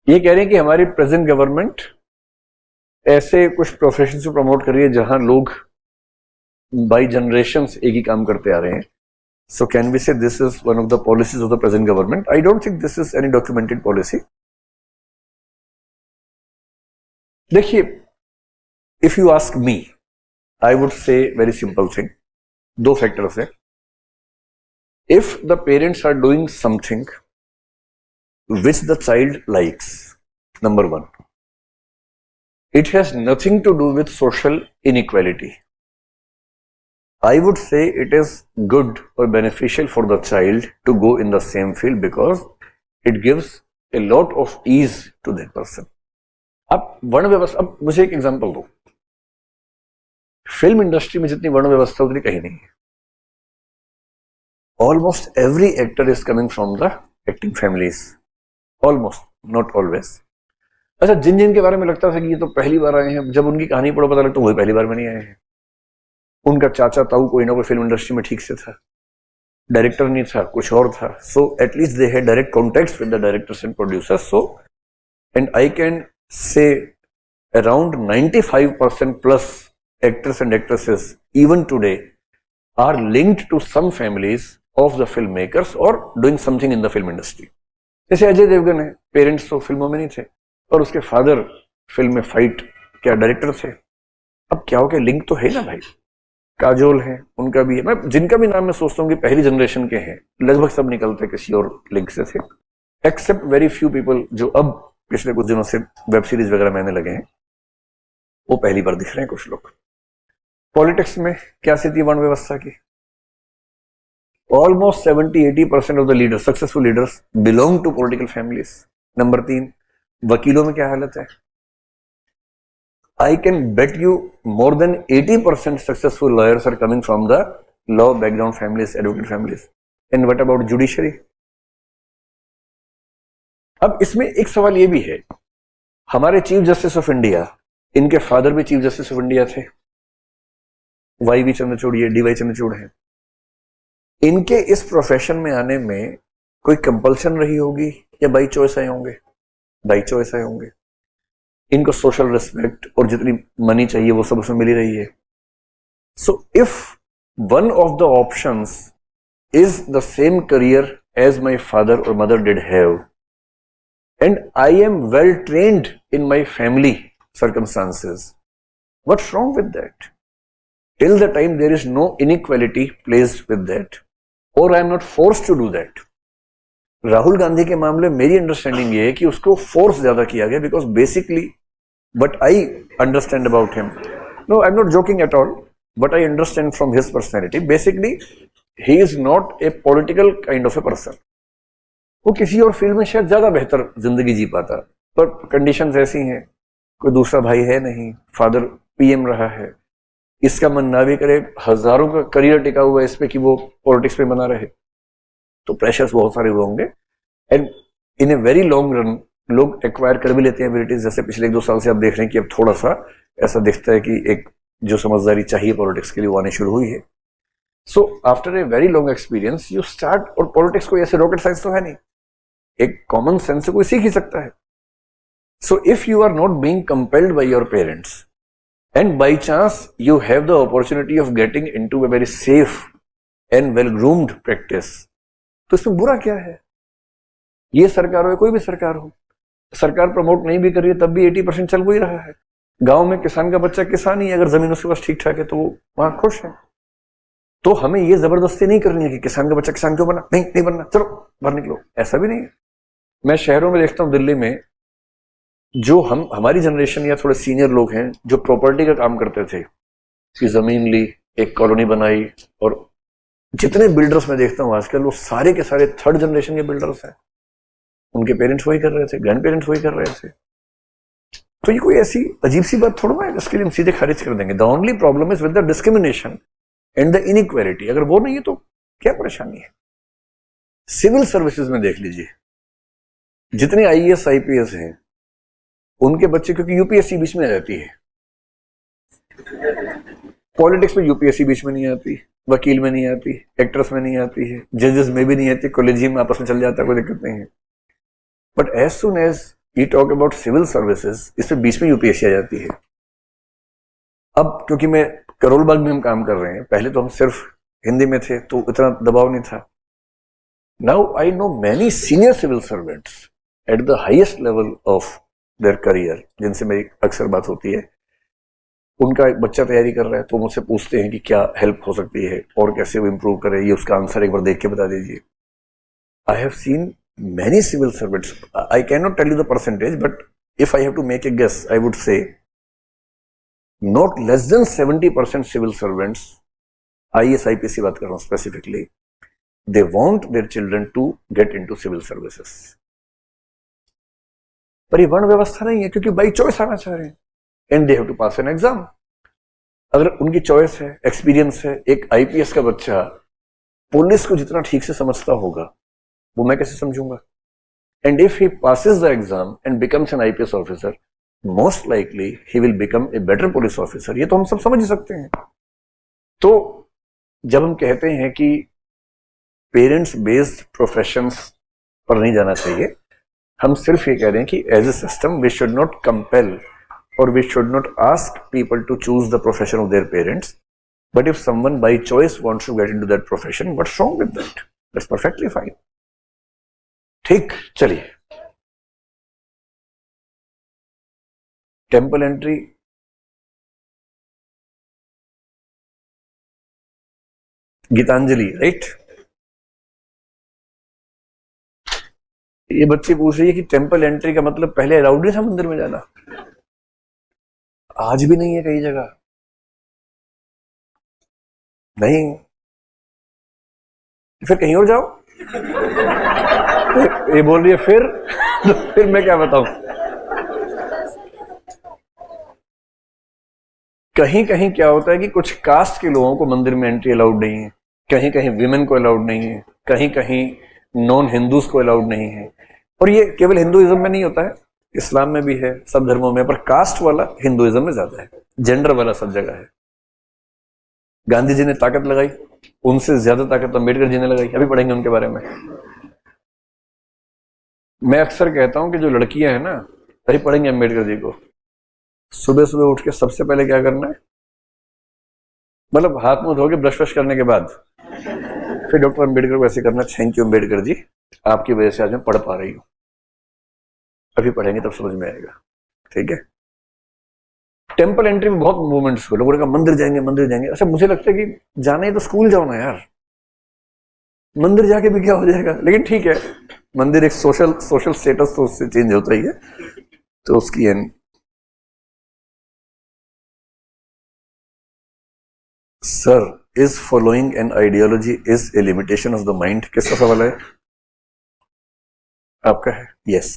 ये कह रहे हैं कि हमारी प्रेजेंट गवर्नमेंट ऐसे कुछ प्रोफेशन को प्रमोट कर रही है जहां लोग बाई जनरेशंस एक ही काम करते आ रहे हैं. So can we say this is one of the policies of the present government? I don't think this is any documented policy. देखिए, if you ask me, I would say very simple thing. दो factors हैं. If the parents are doing something which the child likes, number one, it has nothing to do with social inequality. I would say it is good or beneficial for the child to go in the same field because it gives a lot of ease to that person. अब वर्ण व्यवस्था, अब मुझे एक example दो. Film industry में जितनी वर्ण व्यवस्था उतनी कहीं नहीं है. Almost every actor is coming from the acting families. Almost, not always. अच्छा, जिन जिन के बारे में लगता था कि ये तो पहली बार आए हैं, जब उनकी कहानी पढ़ो पता लगता वही पहली बार में नहीं आए हैं. उनका चाचा ताऊ कोई ना कोई फिल्म इंडस्ट्री में ठीक से था, डायरेक्टर नहीं था, कुछ और था. So at least they had direct contacts with the directors and producers. So and I can say around 95% plus actors and actresses even today are linked to some families of the film makers और doing something in the film industry. जैसे अजय देवगन है, parents तो फिल्मों में नहीं थे और उसके फादर फिल्म में फाइट क्या डायरेक्टर थे. अब क्या हो गया, लिंक तो है ना भाई. काजोल है, उनका भी है. मैं जिनका भी नाम मैं सोचता हूँ कि पहली जनरेशन के हैं, लगभग सब निकलते किसी और लिंक से थे, एक्सेप्ट वेरी फ्यू पीपल जो अब पिछले कुछ दिनों से वेब सीरीज वगैरह में आने लगे हैं, वो पहली बार दिख रहे हैं कुछ लोग. पॉलिटिक्स में क्या स्थिति वर्ण व्यवस्था की? Almost 70-80% of the leaders, successful leaders, belong to political families. Number 3, वकीलों में क्या हालत है? I can bet you more than 80% successful lawyers are coming from the law background families, advocate families. And what about judiciary? अब इसमें एक सवाल ये भी है, हमारे चीफ जस्टिस ऑफ इंडिया, इनके फादर भी चीफ जस्टिस ऑफ इंडिया थे, वाई चंद्रचूड़, ये डी वाई चंद्रचूड़ है. इनके इस प्रोफेशन में आने में कोई कंपल्शन रही होगी या बाई चॉइस आए होंगे? बाई चॉइस आए होंगे. इनको सोशल रिस्पेक्ट और जितनी मनी चाहिए वो सब उसमें मिल ही रही है. So if one of the options is the same career as my father और mother did have and I am well trained in my family circumstances, what's wrong with that? Till the time there is no inequality placed with that और I am not forced to do that. Rahul Gandhi के मामले में मेरी understanding ये है कि उसको force ज्यादा किया गया, because basically but I understand about him, no I am not joking at all, but I understand from his personality, basically he is not a political kind of a person. वो किसी और field में शायद ज्यादा बेहतर जिंदगी जी पाता, पर कंडीशंस ऐसी हैं, कोई दूसरा भाई है नहीं, फादर पीएम रहा है, इसका मन ना भी करे, हजारों का करियर टिका हुआ है इस पे कि वो पॉलिटिक्स में बना रहे, तो प्रेशर्स बहुत सारे हुए होंगे. And in a very long run लोग एक्वायर कर भी लेते हैं एबिलिटीज. जैसे पिछले 1-2 साल से आप देख रहे हैं कि अब थोड़ा सा ऐसा दिखता है कि एक जो समझदारी चाहिए पॉलिटिक्स के लिए वो आने शुरू हुई है. So after a very long experience you start, और पॉलिटिक्स कोई ऐसे रॉकेट साइंस तो है नहीं, एक कॉमन सेंस से कोई सीख ही सकता है. So if you are not being compelled by your parents and by chance you have the opportunity of getting into a very safe and well groomed practice, तो इसमें बुरा क्या है? ये सरकार हो या कोई भी सरकार हो, सरकार प्रमोट नहीं भी कर रही है तब भी 80% चल ही रहा है. गांव में किसान का बच्चा किसान ही, अगर जमीन उसके पास ठीक ठाक है तो वो वहां खुश है. तो हमें ये जबरदस्ती नहीं करनी है कि किसान का बच्चा किसान क्यों बना, नहीं बनना, चलो बाहर निकलो, ऐसा भी नहीं है. मैं शहरों में देखता हूं, दिल्ली में जो हमारी जनरेशन या थोड़े सीनियर लोग हैं जो प्रॉपर्टी का काम करते थे, कि जमीन ली, एक कॉलोनी बनाई, और जितने बिल्डर्स मैं देखता हूं आजकल वो सारे के सारे थर्ड जनरेशन के बिल्डर्स हैं. उनके पेरेंट्स वही कर रहे थे, ग्रैंड पेरेंट्स वही कर रहे थे. तो ये कोई ऐसी अजीब सी बात थोड़ा है जिसके लिए हम सीधे खारिज कर देंगे. The only problem is with the discrimination and the inequality. अगर वो नहीं है तो क्या परेशानी है? सिविल सर्विसेज में देख लीजिए, जितने आईएएस आईपीएस हैं उनके बच्चे, क्योंकि यूपीएससी बीच में आ जाती है, पॉलिटिक्स में यूपीएससी बीच में नहीं आती, वकील में नहीं आती, एक्ट्रेस में नहीं आती है, जजेस में भी नहीं आती, कॉलेजियम में आपस में चल जाता है, कोई दिक्कत नहीं है. But as soon as you talk about civil services, इसमें बीच में यूपीएससी आ जाती है। अब क्योंकि मैं करोल बाग में हम काम कर रहे हैं, पहले तो हम सिर्फ हिंदी में थे तो इतना दबाव नहीं था। Now I know many senior civil servants at the highest level of their career, जिनसे मेरी अक्सर बात होती है। उनका एक बच्चा तैयारी कर रहा है तो मुझसे पूछते हैं कि क्या हेल्प हो सकती है और कैसे वो इम्प्रूव करे, ये उसका आंसर एक बार देख के बता दीजिए। I have seen many civil servants, I can not tell you the percentage, but if I have to make a guess I would say not less than 70% civil servants, IAS IPS की बात कर रहा हूं specifically, they want their children to get into civil services. पर ये वर्ण व्यवस्था नहीं है, क्योंकि बाई चॉइस आना चाह रहे हैं and they have to pass an exam. अगर उनकी चॉइस है, एक्सपीरियंस है, एक IPS का बच्चा पुलिस को जितना ठीक से समझता होगा वो मैं कैसे समझूंगा? And if he passes the exam and becomes an IPS officer, most likely he will become a better police officer। ये तो हम सब समझ ही सकते हैं। तो जब हम कहते हैं कि पेरेंट्स बेस्ड प्रोफेशंस पर नहीं जाना चाहिए, हम सिर्फ ये कह रहे हैं कि as a system we should not compel और we should not ask people to choose the profession of their parents, but if someone by choice wants to get into that profession, what's wrong with that? That's perfectly fine. ठीक, चलिए। Temple entry, Gitanjali, right? ये बच्ची पूछ रही है कि temple entry का मतलब पहले अलाउड नहीं था मंदिर में जाना? आज भी नहीं है कई जगह, नहीं। फिर कहीं और जाओ। ये बोल रही है फिर तो फिर मैं क्या बताऊं? कहीं कहीं क्या होता है कि कुछ कास्ट के लोगों को मंदिर में एंट्री अलाउड नहीं है, कहीं कहीं विमेन को अलाउड नहीं है, कहीं कहीं नॉन हिंदूज को अलाउड नहीं है। और ये केवल हिंदुइज्म में नहीं होता है, इस्लाम में भी है, सब धर्मों में, पर कास्ट वाला हिंदुइज्म में ज्यादा है, जेंडर वाला सब जगह है। गांधी जी ने ताकत लगाई, उनसे ज्यादा ताकत अम्बेडकर जी ने लगाई, अभी पढ़ेंगे उनके बारे में। मैं अक्सर कहता हूं कि जो लड़कियां हैं ना, अभी पढ़ेंगे अम्बेडकर जी को, सुबह सुबह उठ के सबसे पहले क्या करना है, मतलब हाथ मुंह धो के ब्रश व्रश करने के बाद फिर डॉक्टर अम्बेडकर को ऐसे करना, थैंक यू अम्बेडकर जी, आपकी वजह से आज मैं पढ़ पा रही हूं। अभी पढ़ेंगे तब समझ में आएगा, ठीक है? टेम्पल एंट्री में बहुत मूवमेंट्स हुए, लोगों ने कहा मंदिर जाएंगे मंदिर जाएंगे। अच्छा, मुझे लगता है कि जाना है तो स्कूल जाओ ना यार, मंदिर जाके भी क्या हो जाएगा? लेकिन ठीक है, मंदिर एक सोशल स्टेटस तो उससे चेंज होता ही है, तो उसकी and. Sir, is following an ideology is a limitation of the mind? किसका सवाल है? आपका है? यस,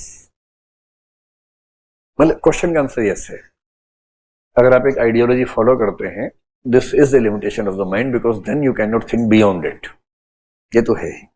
मतलब क्वेश्चन का आंसर यस है। अगर आप एक आइडियोलॉजी फॉलो करते हैं, this is a limitation of the mind, because then you can not think beyond it. ये तो है ही।